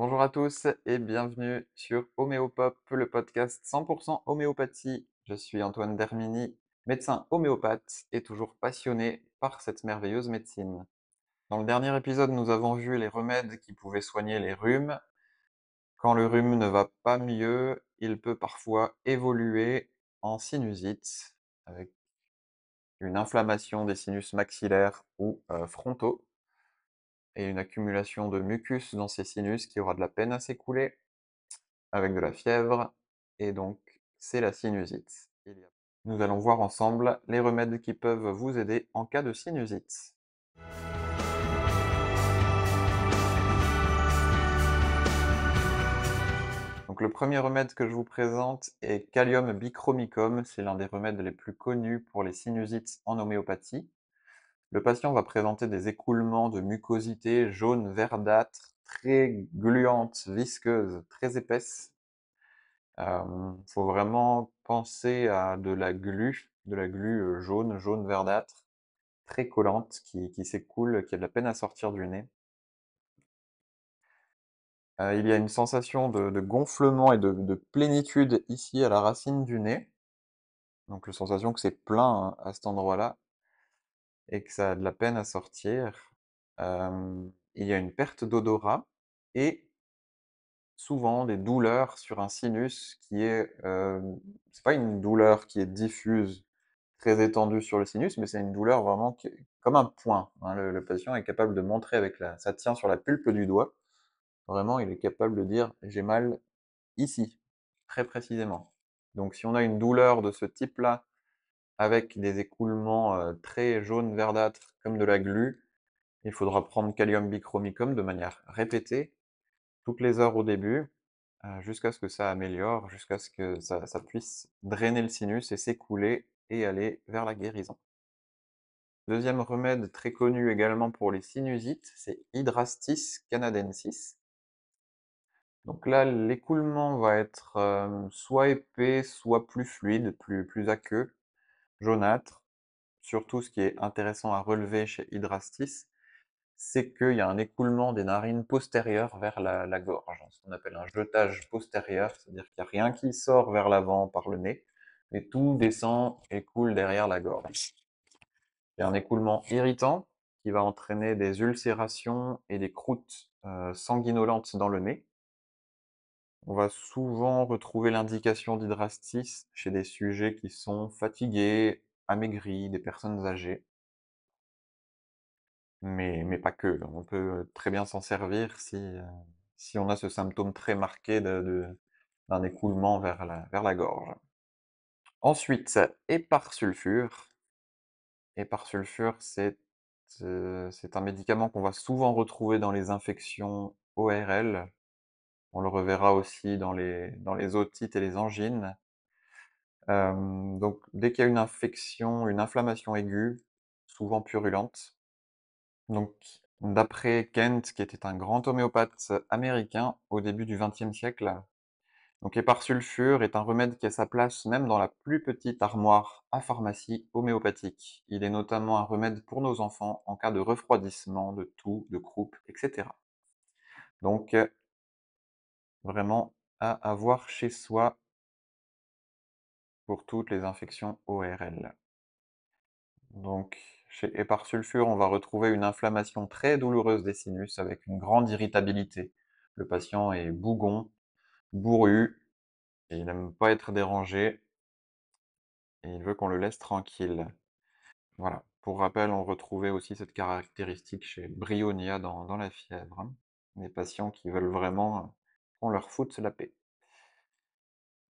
Bonjour à tous et bienvenue sur Homéopop, le podcast 100% homéopathie. Je suis Antoine Dermini, médecin homéopathe et toujours passionné par cette merveilleuse médecine. Dans le dernier épisode, nous avons vu les remèdes qui pouvaient soigner les rhumes. Quand le rhume ne va pas mieux, il peut parfois évoluer en sinusite, avec une inflammation des sinus maxillaires ou frontaux, et une accumulation de mucus dans ces sinus qui aura de la peine à s'écouler, avec de la fièvre, et donc c'est la sinusite. Nous allons voir ensemble les remèdes qui peuvent vous aider en cas de sinusite. Donc le premier remède que je vous présente est Callium bichromicum, c'est l'un des remèdes les plus connus pour les sinusites en homéopathie. Le patient va présenter des écoulements de mucosité jaune verdâtre, très gluante, visqueuse, très épaisse. Faut vraiment penser à de la glu, jaune verdâtre, très collante, qui s'écoule, qui a de la peine à sortir du nez. Il y a une sensation de gonflement et de plénitude ici à la racine du nez, donc la sensation que c'est plein, hein, à cet endroit-là et que ça a de la peine à sortir. Il y a une perte d'odorat et souvent des douleurs sur un sinus qui est, c'est pas une douleur qui est diffuse, très étendue sur le sinus, mais c'est une douleur vraiment qui est comme un point, hein. Le patient est capable de montrer avec la ça tient sur la pulpe du doigt. Vraiment, il est capable de dire: «J'ai mal ici», très précisément. Donc si on a une douleur de ce type-là, avec des écoulements, très jaune verdâtre comme de la glu, il faudra prendre Callium bichromicum de manière répétée, toutes les heures au début, jusqu'à ce que ça améliore, jusqu'à ce que ça puisse drainer le sinus et s'écouler et aller vers la guérison. Deuxième remède très connu également pour les sinusites, c'est Hydrastis canadensis. Donc là, l'écoulement va être, soit épais, soit plus fluide, plus aqueux, jaunâtre. Surtout, ce qui est intéressant à relever chez Hydrastis, c'est qu'il y a un écoulement des narines postérieures vers la gorge, ce qu'on appelle un jetage postérieur, c'est-à-dire qu'il n'y a rien qui sort vers l'avant par le nez, mais tout descend et coule derrière la gorge. Il y a un écoulement irritant qui va entraîner des ulcérations et des croûtes sanguinolentes dans le nez. On va souvent retrouver l'indication d'hydrastis chez des sujets qui sont fatigués, amaigris, des personnes âgées. Mais pas que, on peut très bien s'en servir si on a ce symptôme très marqué d'un écoulement vers la gorge. Ensuite, éparsulfure. Éparsulfure, c'est un médicament qu'on va souvent retrouver dans les infections ORL. On le reverra aussi dans les otites et les angines. Donc dès qu'il y a une infection, une inflammation aiguë, souvent purulente, donc d'après Kent, qui était un grand homéopathe américain au début du XXe siècle, donc Éparsulfure est un remède qui a sa place même dans la plus petite armoire à pharmacie homéopathique. Il est notamment un remède pour nos enfants en cas de refroidissement, de toux, de croup, etc. Donc vraiment à avoir chez soi pour toutes les infections ORL. Donc chez Éparsulfure, on va retrouver une inflammation très douloureuse des sinus avec une grande irritabilité. Le patient est bougon, bourru, et il n'aime pas être dérangé, et il veut qu'on le laisse tranquille. Voilà. Pour rappel, on retrouvait aussi cette caractéristique chez Brionia dans la fièvre, hein. Des patients qui veulent vraiment qu'on leur foute la paix.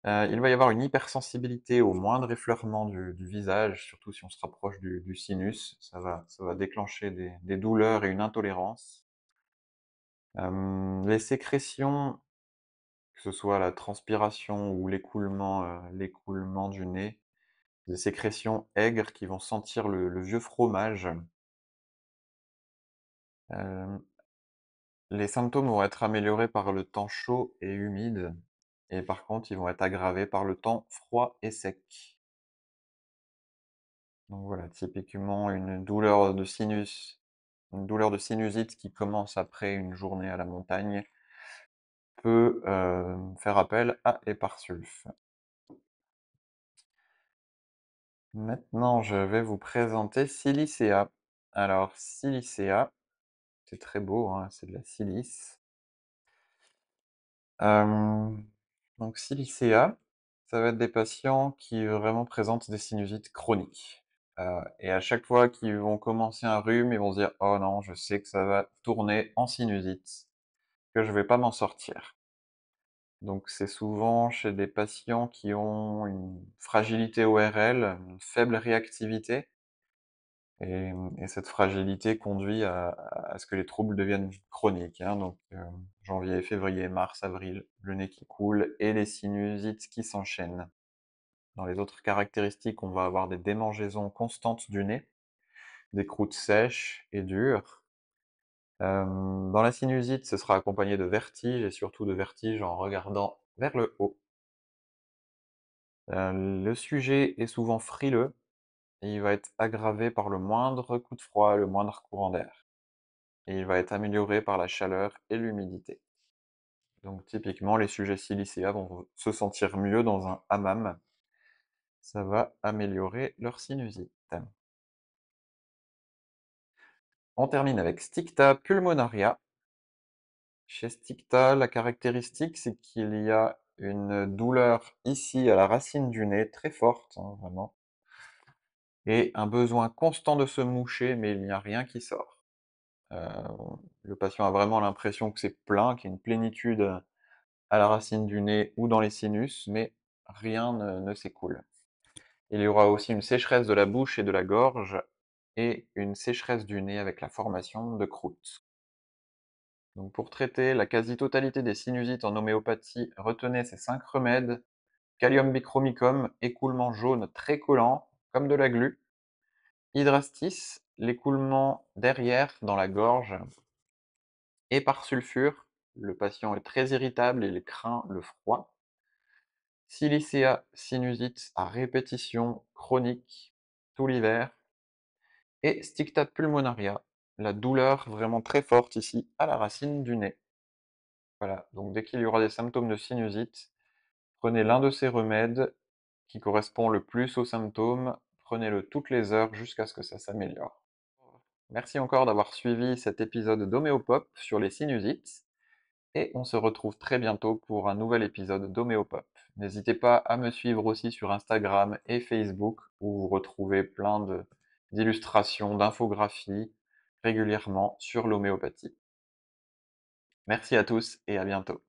Il va y avoir une hypersensibilité au moindre effleurement du visage, surtout si on se rapproche du sinus. Ça va déclencher des douleurs et une intolérance. Les sécrétions, que ce soit la transpiration ou l'écoulement du nez, des sécrétions aigres qui vont sentir le vieux fromage. Hem, les symptômes vont être améliorés par le temps chaud et humide, et par contre, ils vont être aggravés par le temps froid et sec. Donc voilà, typiquement une douleur de sinusite qui commence après une journée à la montagne, peut faire appel à Eparsulf. Maintenant, je vais vous présenter Silicea. Alors, Silicea, c'est très beau, hein, c'est de la silice. Donc Silicea, ça va être des patients qui vraiment présentent des sinusites chroniques. Et à chaque fois qu'ils vont commencer un rhume, ils vont se dire: «Oh non, je sais que ça va tourner en sinusite, que je vais pas m'en sortir». Donc c'est souvent chez des patients qui ont une fragilité ORL, une faible réactivité et cette fragilité conduit à ce que les troubles deviennent chroniques, hein. Donc janvier, février, mars, avril, le nez qui coule et les sinusites qui s'enchaînent. Dans les autres caractéristiques, on va avoir des démangeaisons constantes du nez, des croûtes sèches et dures. Dans la sinusite, ce sera accompagné de vertiges et surtout de vertiges en regardant vers le haut. Le sujet est souvent frileux et il va être aggravé par le moindre coup de froid, le moindre courant d'air. Et il va être amélioré par la chaleur et l'humidité. Donc typiquement, les sujets silicéens vont se sentir mieux dans un hammam. Ça va améliorer leur sinusite. On termine avec Sticta pulmonaria. Chez Sticta, la caractéristique, c'est qu'il y a une douleur ici à la racine du nez, très forte, hein, vraiment, et un besoin constant de se moucher, mais il n'y a rien qui sort. Euh, le patient a vraiment l'impression que c'est plein, qu'il y a une plénitude à la racine du nez ou dans les sinus, mais rien ne s'écoule. Il y aura aussi une sécheresse de la bouche et de la gorge, et une sécheresse du nez avec la formation de croûtes. Donc pour traiter la quasi-totalité des sinusites en homéopathie, retenez ces 5 remèdes: Callium bichromicum, écoulement jaune très collant, comme de la glu; Hydrastis, l'écoulement derrière dans la gorge; et par sulfure, le patient est très irritable et il craint le froid; Silicea, sinusite à répétition chronique tout l'hiver; et Sticta pulmonaria, la douleur vraiment très forte ici à la racine du nez. Voilà, donc dès qu'il y aura des symptômes de sinusite, prenez l'un de ces remèdes qui correspond le plus aux symptômes, prenez-le toutes les heures jusqu'à ce que ça s'améliore. Merci encore d'avoir suivi cet épisode d'Homéopop sur les sinusites, et on se retrouve très bientôt pour un nouvel épisode d'Homéopop. N'hésitez pas à me suivre aussi sur Instagram et Facebook, où vous retrouvez plein d'illustrations, d'infographies régulièrement sur l'homéopathie. Merci à tous et à bientôt.